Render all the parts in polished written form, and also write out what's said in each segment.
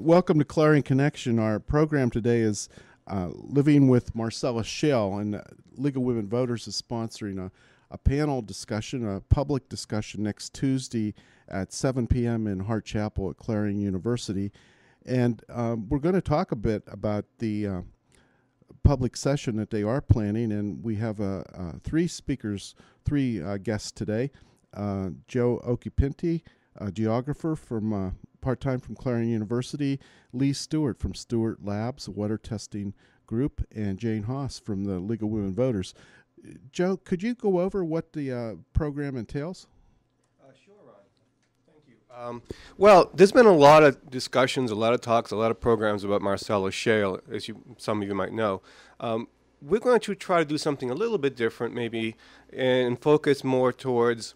Welcome to Clarion Connection. Our program today is Living with Marcellus Shale, and League of Women Voters is sponsoring a panel discussion, a public discussion next Tuesday at 7 p.m. in Hart Chapel at Clarion University. And we're going to talk a bit about the public session that they are planning, and we have three guests today. Joe Occhpinti, a geographer from part-time from Clarion University, Lee Stewart from Stewart Labs, a water testing group, and Jane Haas from the League of Women Voters. Joe, could you go over what the program entails? Sure, Ron. Thank you. Well, there's been a lot of discussions, a lot of talks, a lot of programs about Marcellus Shale, as some of you might know. We're going to try to do something a little bit different, maybe, and focus more towards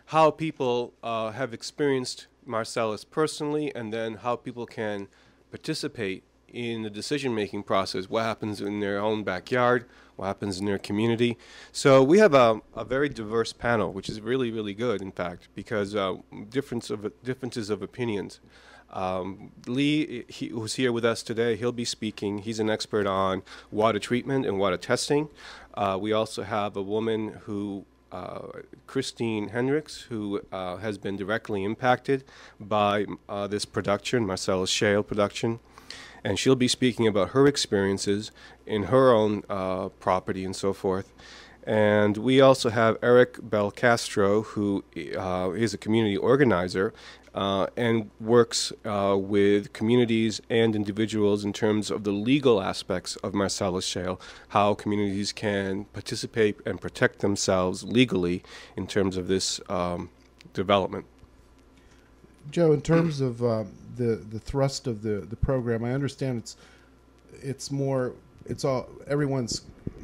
how people have experienced Marcellus personally, and then how people can participate in the decision-making process, what happens in their own backyard, what happens in their community. So we have a very diverse panel, which is really, really good, in fact, because differences of opinions. Lee, who's here with us today, he'll be speaking. He's an expert on water treatment and water testing. We also have a woman who Christine Hendricks, who has been directly impacted by this production, Marcellus Shale production, and she'll be speaking about her experiences in her own property and so forth. And we also have Eric Belcastro, who is a community organizer and works with communities and individuals in terms of the legal aspects of Marcellus Shale, how communities can participate and protect themselves legally in terms of this development. Joe, in terms of the thrust of the program, I understand everyone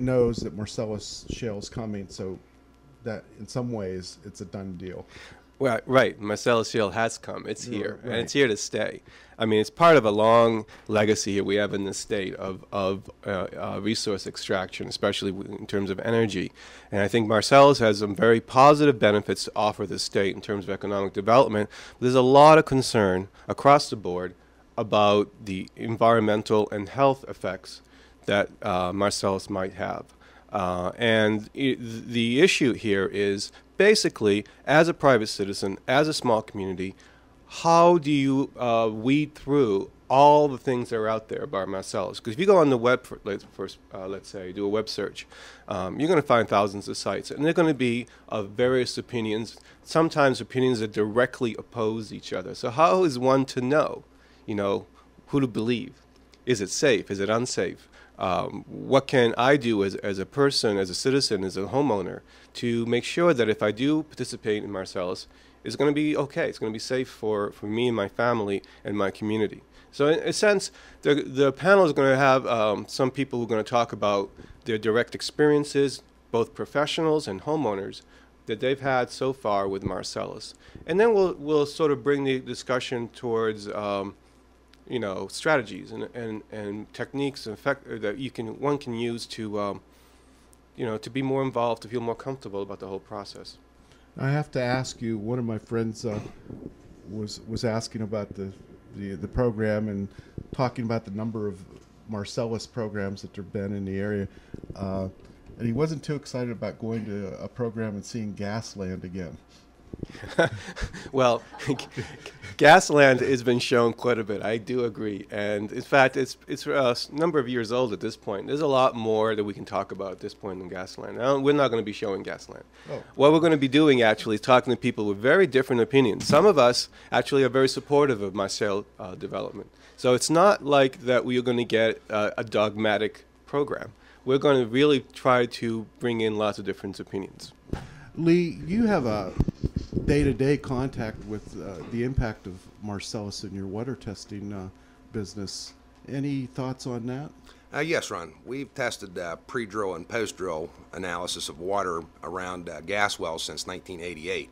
knows that Marcellus Shale is coming, so that in some ways it's a done deal. Well, right. Marcellus Shale has come. It's here, right. And it's here to stay. I mean, it's part of a long legacy here we have in the state of resource extraction, especially in terms of energy. And I think Marcellus has some very positive benefits to offer the state in terms of economic development. But there's a lot of concern across the board about the environmental and health effects that Marcellus might have. The issue here is basically, as a private citizen, as a small community, how do you weed through all the things that are out there about Marcellus? Because if you go on the web, let's say, do a web search, you're going to find thousands of sites, and they're going to be of various opinions, sometimes opinions that directly oppose each other. So how is one to know, who to believe? Is it safe? Is it unsafe? What can I do as a person, as a citizen, as a homeowner, to make sure that if I do participate in Marcellus, it's going to be okay, it's going to be safe for me and my family and my community. So in a sense, the panel is going to have some people who are going to talk about their direct experiences, both professionals and homeowners, that they've had so far with Marcellus. And then we'll sort of bring the discussion towards strategies and techniques that one can use to to be more involved, to feel more comfortable about the whole process. I have to ask you. One of my friends was asking about the program and talking about the number of Marcellus programs that there've been in the area, and he wasn't too excited about going to a program and seeing Gasland again. Well, Gasland has been shown quite a bit. I do agree, and in fact, it's a number of years old at this point. There's a lot more that we can talk about at this point in Gasland. Now, we're not going to be showing Gasland. Oh. What we're going to be doing actually is talking to people with very different opinions. Some of us actually are very supportive of Marcellus development. So it's not like that we are going to get a dogmatic program. We're going to really try to bring in lots of different opinions. Lee, you have a day-to-day contact with the impact of Marcellus in your water testing business. Any thoughts on that? Yes, Ron. We've tested pre-drill and post-drill analysis of water around gas wells since 1988.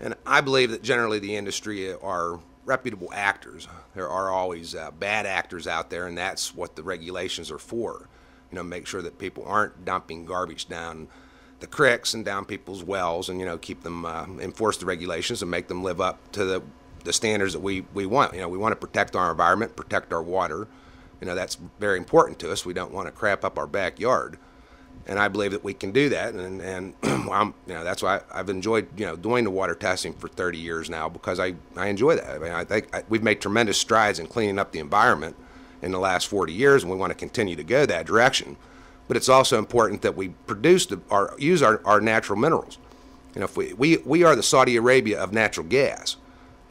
And I believe that generally the industry are reputable actors. There are always bad actors out there, and that's what the regulations are for. Make sure that people aren't dumping garbage down the creeks and down people's wells, and keep them enforce the regulations and make them live up to the standards that we want. You know, we want to protect our environment, protect our water. You know, that's very important to us. We don't want to crap up our backyard. And I believe that we can do that, and you know, that's why I've enjoyed, you know, doing the water testing for 30 years now, because I enjoy that. I mean, I think we've made tremendous strides in cleaning up the environment in the last 40 years, and we want to continue to go that direction. But it's also important that we use our natural minerals. You know, if we are the Saudi Arabia of natural gas.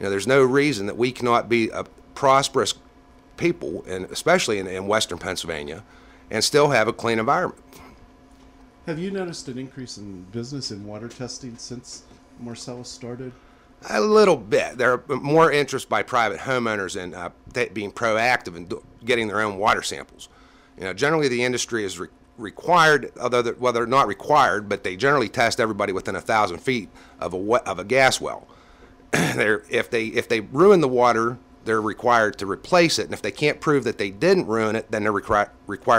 You know, there's no reason that we cannot be a prosperous people, and especially in Western Pennsylvania, and still have a clean environment. Have you noticed an increase in business in water testing since Marcellus started? A little bit. There are more interest by private homeowners in being proactive in getting their own water samples. You know, generally the industry is required, although well, they're not required, but they generally test everybody within 1,000 feet of a gas well. If they ruin the water, they're required to replace it, and if they can't prove that they didn't ruin it, then they're required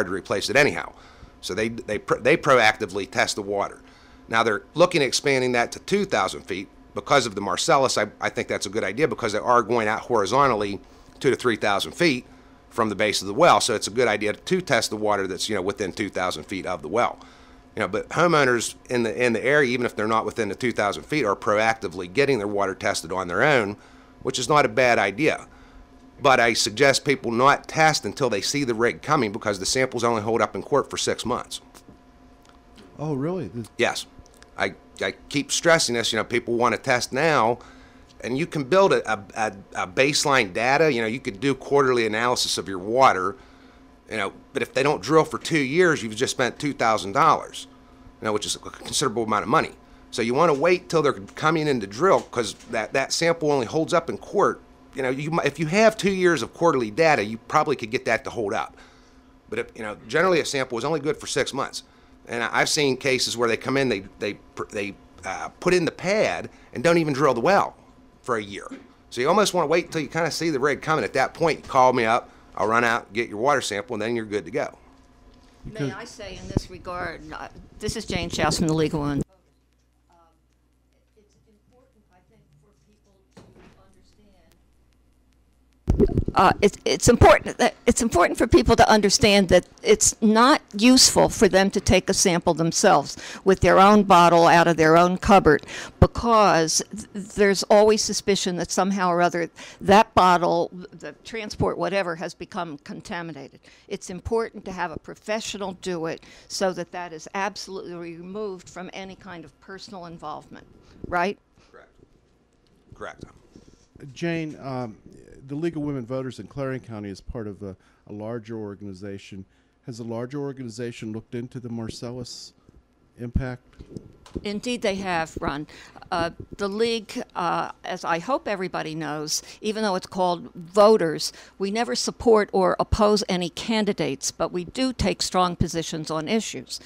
to replace it anyhow. So they proactively test the water. Now they're looking at expanding that to 2,000 feet because of the Marcellus. I think that's a good idea, because they are going out horizontally 2,000 to 3,000 feet from the base of the well. So it's a good idea to test the water that's, you know, within 2,000 feet of the well. You know, but homeowners in the area, even if they're not within the 2,000 feet, are proactively getting their water tested on their own, which is not a bad idea. But I suggest people not test until they see the rig coming, because the samples only hold up in court for 6 months. Oh, really? Yes. I keep stressing this. You know, people want to test now, and you can build a baseline data. You know, you could do quarterly analysis of your water, you know, but if they don't drill for 2 years, you've just spent $2,000, you know, which is a considerable amount of money. So you want to wait till they're coming in to drill, because that sample only holds up in court. You know, if you have 2 years of quarterly data, you probably could get that to hold up. But if, you know, generally a sample is only good for 6 months. And I've seen cases where they come in, they put in the pad and don't even drill the well for a year. So you almost want to wait until you kind of see the rig coming. At that point, you call me up, I'll run out, get your water sample, and then you're good to go. May I say in this regard, this is Jane Shautz from the Legal One. It's important, I think, for people to understand. It's important for people to understand that it's not useful for them to take a sample themselves with their own bottle out of their own cupboard, because there's always suspicion that somehow or other that bottle, the transport, whatever, has become contaminated. It's important to have a professional do it so that that is absolutely removed from any kind of personal involvement, right? Correct. Jane, the League of Women Voters in Clarion County is part of a larger organization. Has the larger organization looked into the Marcellus impact? Indeed they have, Ron. The League, as I hope everybody knows, even though it's called voters, we never support or oppose any candidates, but we do take strong positions on issues.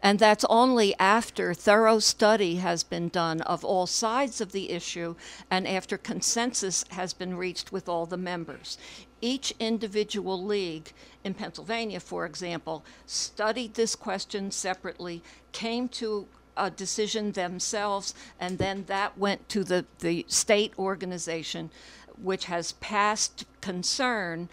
And that's only after thorough study has been done of all sides of the issue and after consensus has been reached with all the members. Each individual league in Pennsylvania, for example, studied this question separately, came to a decision themselves, and then that went to the state organization, which has passed concern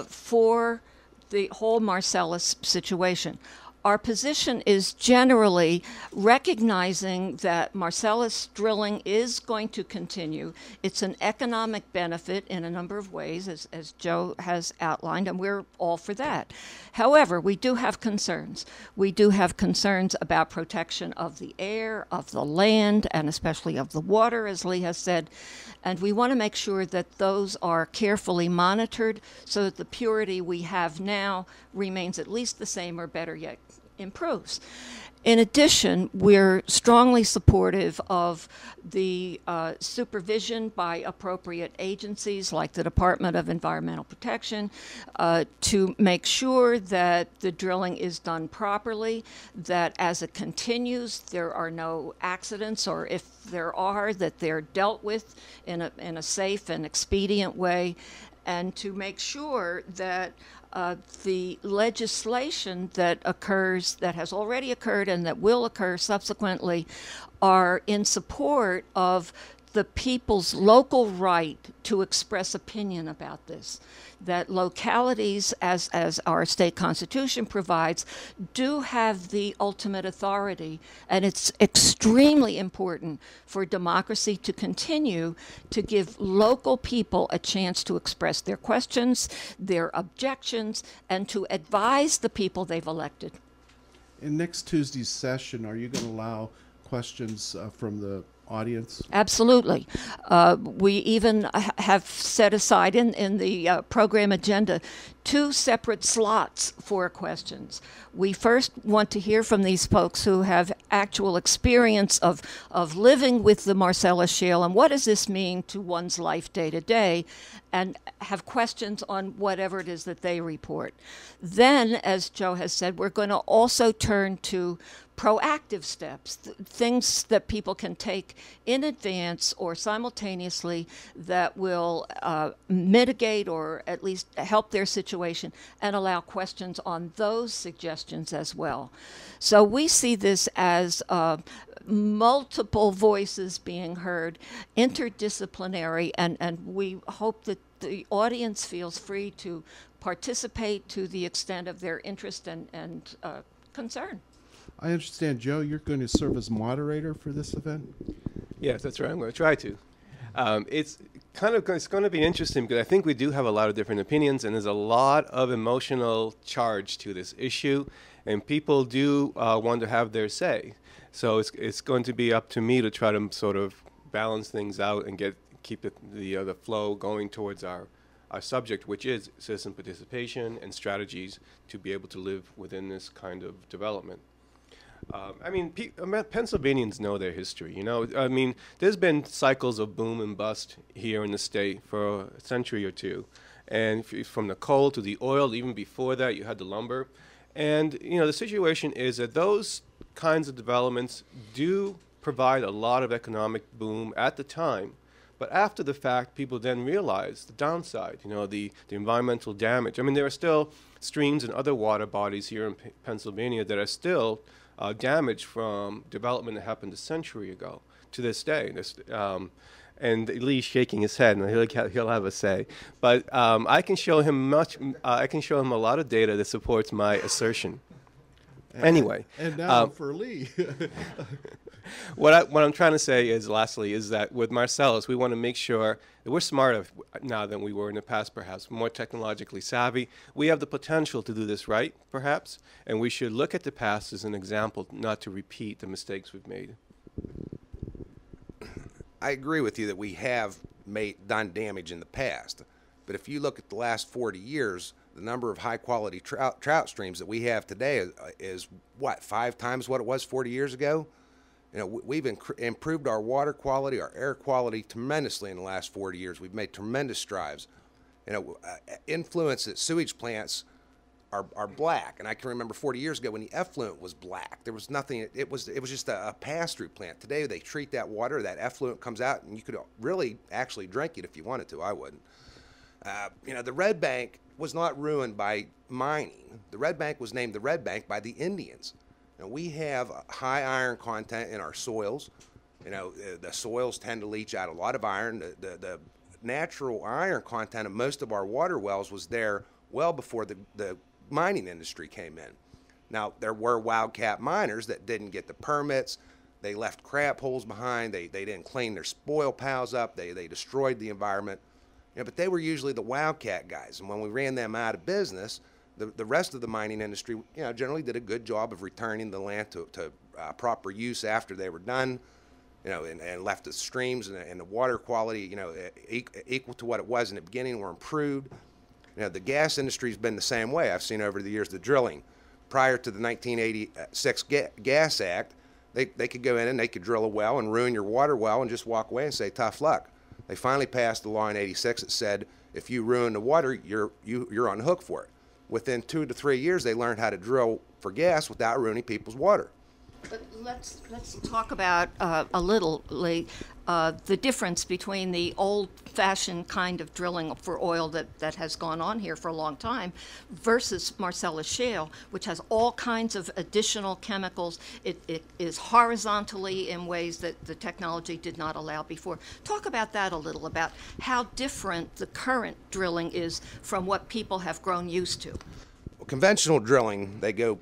for the whole Marcellus situation. Our position is generally recognizing that Marcellus drilling is going to continue. It's an economic benefit in a number of ways, as Joe has outlined, and we're all for that. However, we do have concerns. We do have concerns about protection of the air, of the land, and especially of the water, as Lee has said. And we want to make sure that those are carefully monitored so that the purity we have now remains at least the same, or better yet, improves. In addition, we're strongly supportive of the supervision by appropriate agencies like the Department of Environmental Protection to make sure that the drilling is done properly, that as it continues there are no accidents, or if there are, that they're dealt with in a safe and expedient way, and to make sure that the legislation that occurs, that has already occurred and that will occur subsequently, are in support of the people's local right to express opinion about this. That localities, as our state constitution provides, do have the ultimate authority, and it's extremely important for democracy to continue to give local people a chance to express their questions, their objections, and to advise the people they've elected. In next Tuesday's session, are you going to allow questions from the audience? Absolutely. We even have set aside in the program agenda 2 separate slots for questions. We first want to hear from these folks who have actual experience of living with the Marcellus Shale and what does this mean to one's life day to day, and have questions on whatever it is that they report. Then, as Joe has said, we're going to also turn to proactive steps, things that people can take in advance or simultaneously that will mitigate or at least help their situation, and allow questions on those suggestions as well. So we see this as multiple voices being heard, interdisciplinary, and we hope that the audience feels free to participate to the extent of their interest and concern. I understand, Joe, you're going to serve as moderator for this event? Yes, that's right. I'm going to try to. It's going to be interesting because I think we do have a lot of different opinions, and there's a lot of emotional charge to this issue, and people do want to have their say. So it's going to be up to me to try to sort of balance things out and keep the flow going towards our subject, which is citizen participation and strategies to be able to live within this kind of development. I mean, Pennsylvanians know their history, you know. I mean, there's been cycles of boom and bust here in the state for a century or two. And from the coal to the oil, even before that, you had the lumber. And, you know, the situation is that those kinds of developments do provide a lot of economic boom at the time. But after the fact, people then realize the downside, you know, the environmental damage. I mean, there are still streams and other water bodies here in Pennsylvania that are still damaged from development that happened a century ago to this day. And Lee's shaking his head, and he'll have a say. But I can show him I can show him a lot of data that supports my assertion. Anyway, and now for Lee. What I'm trying to say is, lastly, is that with Marcellus, we want to make sure that we're smarter now than we were in the past, perhaps, more technologically savvy. We have the potential to do this right, perhaps, and we should look at the past as an example, not to repeat the mistakes we've made. I agree with you that we have done damage in the past, but if you look at the last 40 years, the number of high-quality trout streams that we have today is what, 5 times what it was 40 years ago? You know, we've improved our water quality, our air quality tremendously in the last 40 years. We've made tremendous strides. You know, influence that sewage plants are black, and I can remember 40 years ago when the effluent was black. There was nothing. It was just a pass-through plant. Today they treat that water, that effluent comes out, and you could really actually drink it if you wanted to. I wouldn't. You know, the Red Bank was not ruined by mining. The Red Bank was named the Red Bank by the Indians. Now, we have a high iron content in our soils. You know, the soils tend to leach out a lot of iron. The natural iron content of most of our water wells was there well before the mining industry came in. Now, there were wildcat miners that didn't get the permits. They left crap holes behind. They didn't clean their spoil piles up. They destroyed the environment. You know, but they were usually the wildcat guys. And when we ran them out of business, the rest of the mining industry, you know, generally did a good job of returning the land to proper use after they were done, you know, and left the streams and the water quality, you know, equal to what it was in the beginning, or improved. You know, the gas industry has been the same way. I've seen over the years the drilling. Prior to the 1986 Gas Act, they could go in and they could drill a well and ruin your water well and just walk away and say, tough luck. They finally passed the law in '86 that said if you ruin the water, you're on the hook for it. Within 2 to 3 years, they learned how to drill for gas without ruining people's water. But let's talk about a little, Lee, the difference between the old-fashioned kind of drilling for oil that has gone on here for a long time versus Marcellus Shale, which has all kinds of additional chemicals. It is horizontally in ways that the technology did not allow before. Talk about that a little, about how different the current drilling is from what people have grown used to. Well, conventional drilling, they go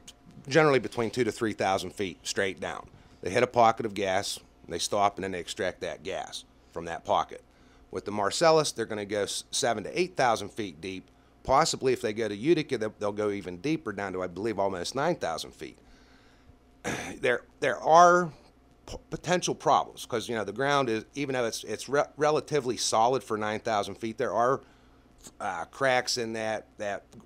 generally between 2,000 to 3,000 feet straight down. They hit a pocket of gas, they stop, and then they extract that gas from that pocket. With the Marcellus, they're going to go 7,000 to 8,000 feet deep. Possibly, if they go to Utica, they'll go even deeper, down to, I believe, almost 9,000 feet. There are potential problems because, you know, the ground is, even though it's relatively solid for 9,000 feet, there are cracks in that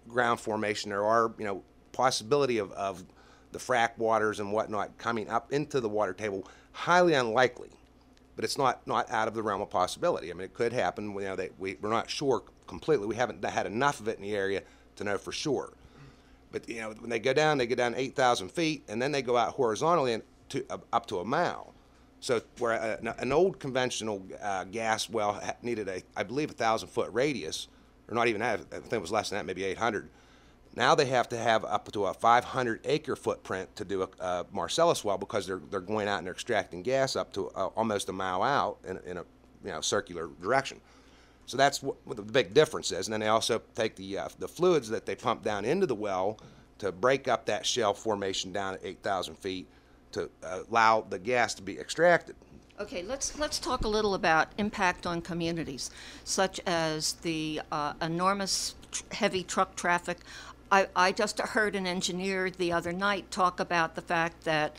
ground formation. There are, you know, possibility of the frack waters and whatnot coming up into the water table. Highly unlikely, but it's not out of the realm of possibility. I mean, it could happen. You know, we're not sure completely. We haven't had enough of it in the area to know for sure. But, you know, when they go down 8,000 feet, and then they go out horizontally and up to a mile. So where an old conventional gas well needed I believe, 1,000-foot radius, or not even that. I think it was less than that, maybe 800. Now they have to have up to a 500-acre footprint to do a Marcellus well, because they're going out and they're extracting gas up to almost a mile out in a circular direction. So that's what the big difference is. And then they also take the fluids that they pump down into the well to break up that shale formation down at 8,000 feet to allow the gas to be extracted. Okay, let's talk a little about impact on communities, such as the enormous heavy truck traffic. I just heard an engineer the other night talk about the fact that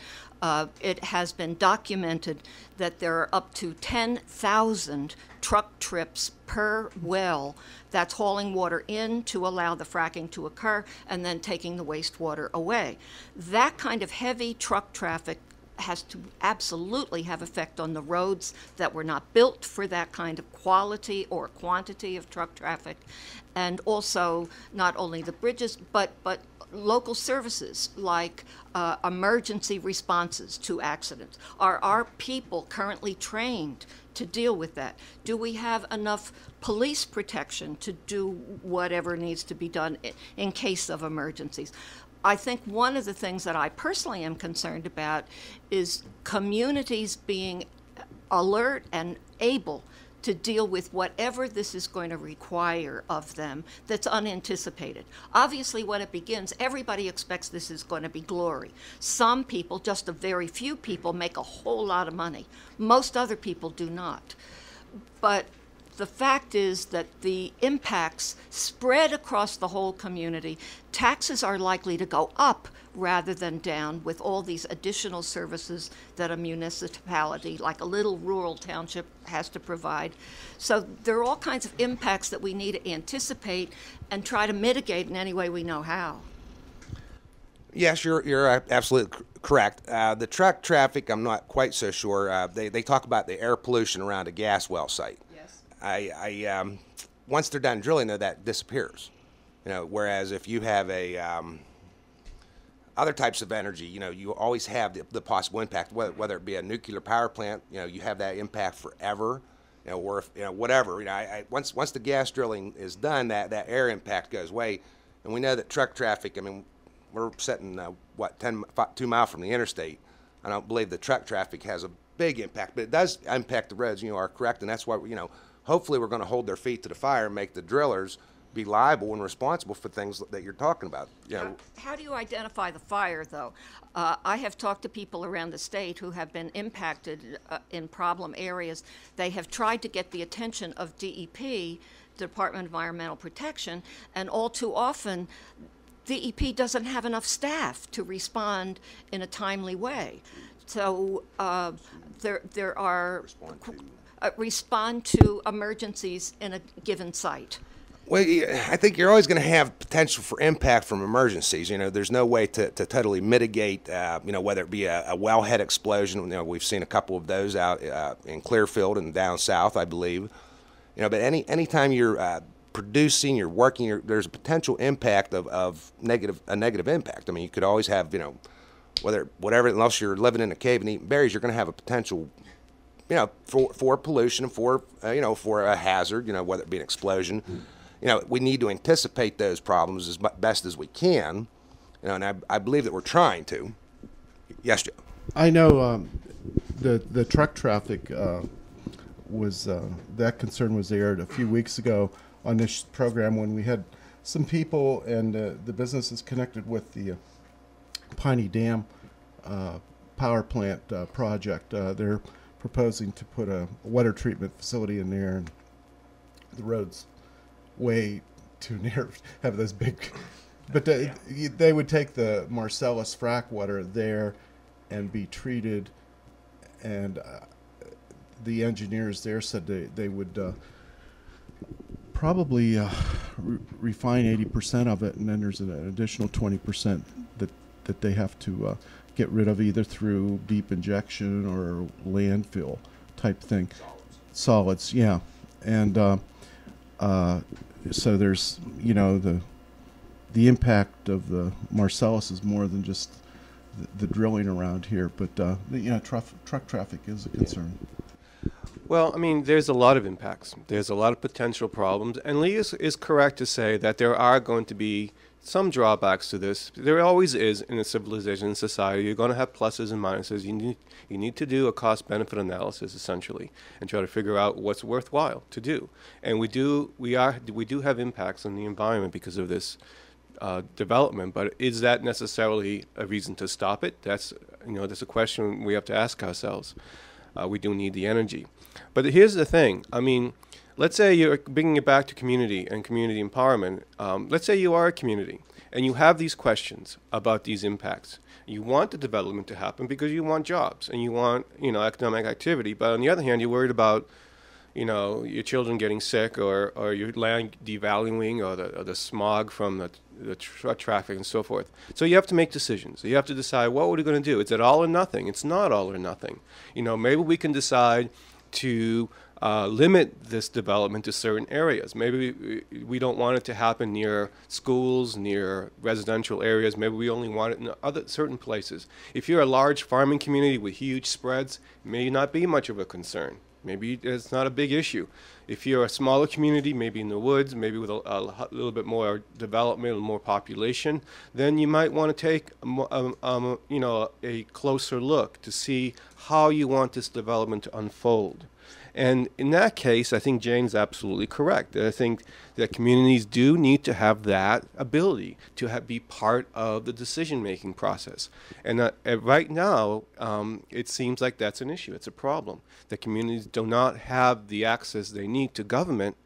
it has been documented that there are up to 10,000 truck trips per well that's hauling water in to allow the fracking to occur and then taking the wastewater away. That kind of heavy truck traffic has to absolutely have effect on the roads that were not built for that kind of quality or quantity of truck traffic, and also not only the bridges but local services like emergency responses to accidents. Are our people currently trained to deal with that? Do we have enough police protection to do whatever needs to be done in case of emergencies? I think one of the things that I personally am concerned about is communities being alert and able to deal with whatever this is going to require of them that's unanticipated. Obviously, when it begins, everybody expects this is going to be glory. Some people, just a very few people, make a whole lot of money. Most other people do not. But the fact is that the impacts spread across the whole community. Taxes are likely to go up rather than down with all these additional services that a municipality, like a little rural township, has to provide. So there are all kinds of impacts that we need to anticipate and try to mitigate in any way we know how. Yes, you're absolutely correct. The truck traffic, I'm not quite so sure. They talk about the air pollution around a gas well site. Yes. Once they're done drilling, though, that disappears. You know, whereas if you have other types of energy, you know, you always have the possible impact, whether it be a nuclear power plant, you know, you have that impact forever, you know, or if, you know, whatever. You know, once the gas drilling is done, that air impact goes away, and we know that truck traffic. I mean, we're sitting 2 miles from the interstate. I don't believe the truck traffic has a big impact, but it does impact the roads. You are correct, and that's why, you know, hopefully we're going to hold their feet to the fire and make the drillers be liable and responsible for things that you're talking about. You know, how do you identify the fire, though? I have talked to people around the state who have been impacted in problem areas. They have tried to get the attention of DEP, Department of Environmental Protection, and all too often DEP doesn't have enough staff to respond in a timely way. So there are respond to emergencies in a given site. Well, I think you're always going to have potential for impact from emergencies. You know, there's no way to totally mitigate, you know, whether it be a wellhead explosion. You know, we've seen a couple of those out in Clearfield and down south, I believe. You know, but anytime you're producing, you're working, there's a potential impact of a negative impact. I mean, you could always have, you know, whatever, unless you're living in a cave and eating berries, you're going to have a potential, for pollution and for, for a hazard, whether it be an explosion. We need to anticipate those problems as best as we can, and I believe that we're trying to. Yes, Joe. I know the truck traffic was that concern was aired a few weeks ago on this program when we had some people and the businesses connected with the Piney Dam power plant project. They're proposing to put a water treatment facility in there, and the road's way too near have those big. But they would take the Marcellus frac water there and be treated, and the engineers there said they would probably refine 80% of it, and then there's an additional 20% that they have to get rid of either through deep injection or landfill type thing. Solids, yeah. And so there's, the impact of the Marcellus is more than just the drilling around here, but truck traffic is a concern. Well, I mean, there's a lot of impacts. There's a lot of potential problems, and Lee is correct to say that there are going to be some drawbacks to this. There always is in a civilization and society. You're going to have pluses and minuses. You need to do a cost-benefit analysis essentially, and try to figure out what's worthwhile to do. And we do have impacts on the environment because of this development. But is that necessarily a reason to stop it? That's a question we have to ask ourselves. We do need the energy. But here's the thing. I mean, let's say you're bringing it back to community and community empowerment. Let's say you are a community and you have these questions about these impacts. You want the development to happen because you want jobs and you want, economic activity. But on the other hand, you're worried about, your children getting sick or your land devaluing or the smog from the truck traffic and so forth. So you have to make decisions. You have to decide, what are we going to do? Is it all or nothing? It's not all or nothing. Maybe we can decide to limit this development to certain areas. Maybe we don't want it to happen near schools, near residential areas. Maybe we only want it in certain places. If you're a large farming community with huge spreads, it may not be much of a concern. Maybe it's not a big issue. If you're a smaller community, maybe in the woods, maybe with a little bit more development and more population, then you might want to take a closer look to see how you want this development to unfold. And in that case, I think Jane's absolutely correct. I think that communities do need to have that ability to be part of the decision-making process. And right now, it seems like that's an issue. It's a problem. That communities do not have the access they need to government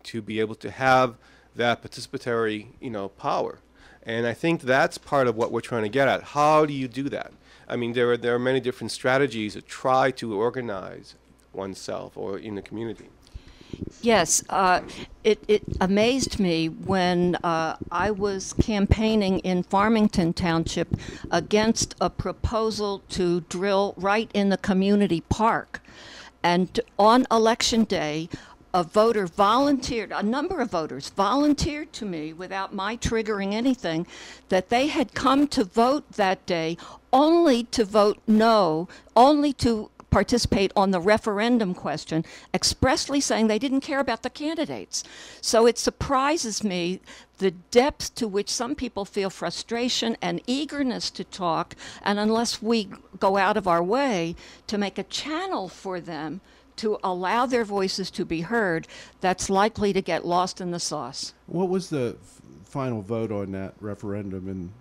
to be able to have that participatory, power. And I think that's part of what we're trying to get at. How do you do that? I mean, there are many different strategies to try to organize oneself or in the community. Yes, it amazed me when I was campaigning in Farmington Township against a proposal to drill right in the community park. And on election day, a number of voters volunteered to me without my triggering anything, that they had come to vote that day only to vote no, only to participate on the referendum question, expressly saying they didn't care about the candidates. So it surprises me the depth to which some people feel frustration and eagerness to talk, and unless we go out of our way to make a channel for them to allow their voices to be heard, that's likely to get lost in the sauce. What was the final vote on that referendum? And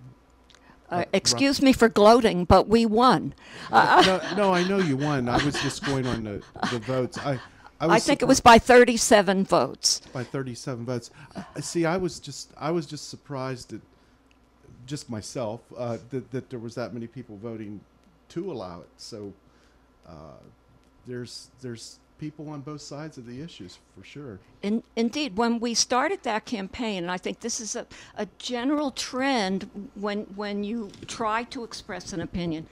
excuse me for gloating, but we won. No, I know you won. I was just going on the votes. I think it was by 37 votes. By 37 votes. See, I was just surprised at just myself that there was that many people voting to allow it. So there's people on both sides of the issues, for sure. Indeed, when we started that campaign, and I think this is a general trend when you try to express an opinion,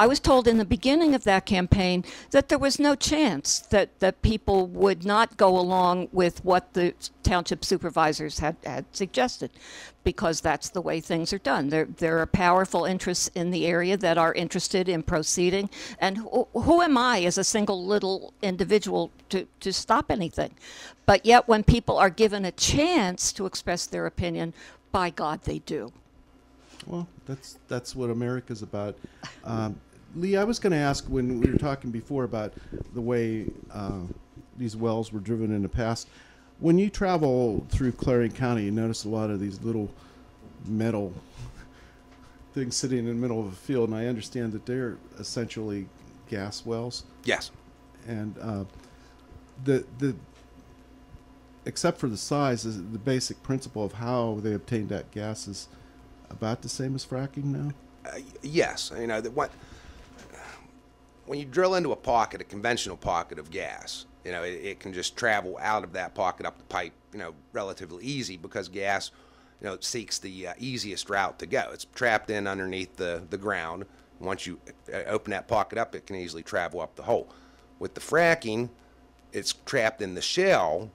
I was told in the beginning of that campaign that there was no chance that people would not go along with what the township supervisors had suggested, because that's the way things are done. There are powerful interests in the area that are interested in proceeding, and who am I as a single little individual to stop anything? But yet when people are given a chance to express their opinion, by God, they do. Well, that's what America's about. Lee, I was going to ask, when we were talking before about the way these wells were driven in the past, when you travel through Clarion County, you notice a lot of these little metal things sitting in the middle of a field, and I understand that they're essentially gas wells. Yes. And the except for the size, the basic principle of how they obtained that gas is about the same as fracking now? Yes. You know, when you drill into a pocket, a conventional pocket of gas, you know, it can just travel out of that pocket up the pipe, you know, relatively easy, because gas, you know, seeks the easiest route to go. It's trapped in underneath the ground. Once you open that pocket up, it can easily travel up the hole. With the fracking, it's trapped in the shell,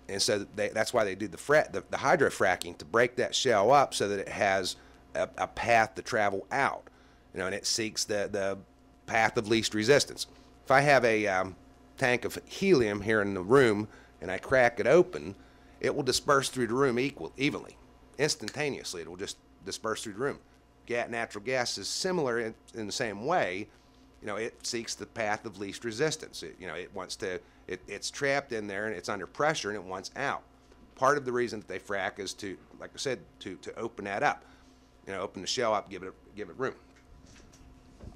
and so that's why they do the hydrofracking, to break that shell up so that it has a path to travel out, you know, and it seeks the path of least resistance. If I have a tank of helium here in the room and I crack it open, it will disperse through the room evenly, instantaneously. It will just disperse through the room. Natural gas is similar in the same way. You know, it seeks the path of least resistance. It's trapped in there and it's under pressure and it wants out. Part of the reason that they frack is to, like I said, to open that up. You know, open the shell up, give it room.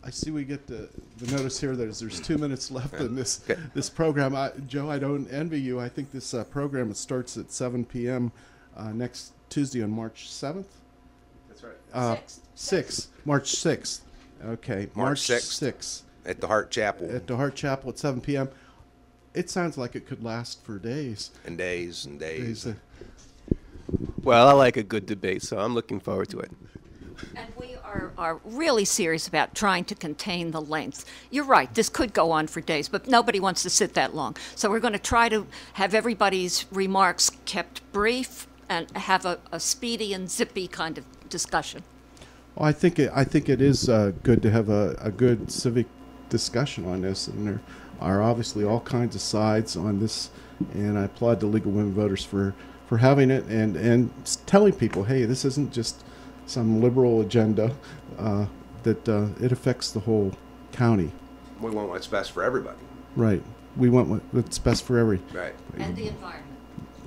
I see we get the notice here that there's 2 minutes left in this program. Joe, I don't envy you. I think this program starts at 7 p.m. Next Tuesday on March 7th. That's right. 6th. March 6th. Okay. March 6th. At the Hart Chapel. At the Hart Chapel at 7 p.m. It sounds like it could last for days. And days and days. Well, I like a good debate, so I'm looking forward to it. And we are really serious about trying to contain the length. You're right, this could go on for days, but nobody wants to sit that long. So we're going to try to have everybody's remarks kept brief and have a speedy and zippy kind of discussion. Well, I think it is good to have a good civic discussion on this, and there are obviously all kinds of sides on this, and I applaud the League of Women Voters for having it and telling people, hey, this isn't just some liberal agenda, that it affects the whole county. We want what's best for everybody. Right. We want what's best for every. Right. And the environment.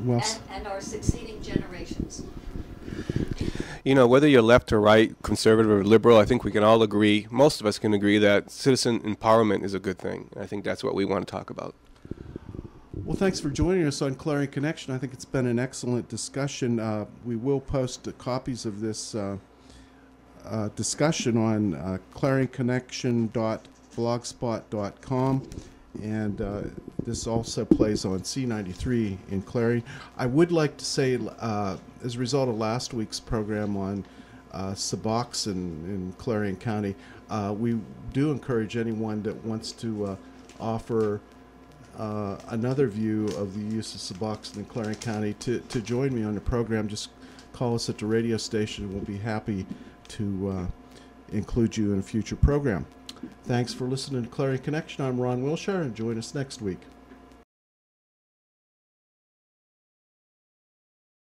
Well, and our succeeding generations. You know, whether you're left or right, conservative or liberal, I think we can all agree, most of us can agree, that citizen empowerment is a good thing. I think that's what we want to talk about. Well, thanks for joining us on Clarion Connection. I think it's been an excellent discussion. We will post copies of this discussion on clarionconnection.blogspot.com, and this also plays on C93 in Clarion. I would like to say, as a result of last week's program on Suboxone in Clarion County, we do encourage anyone that wants to offer another view of the use of Suboxone in Clarion County to join me on the program. Just call us at the radio station and we'll be happy to include you in a future program. Thanks for listening to Clarion Connection. I'm Ron Wilshire, and join us next week.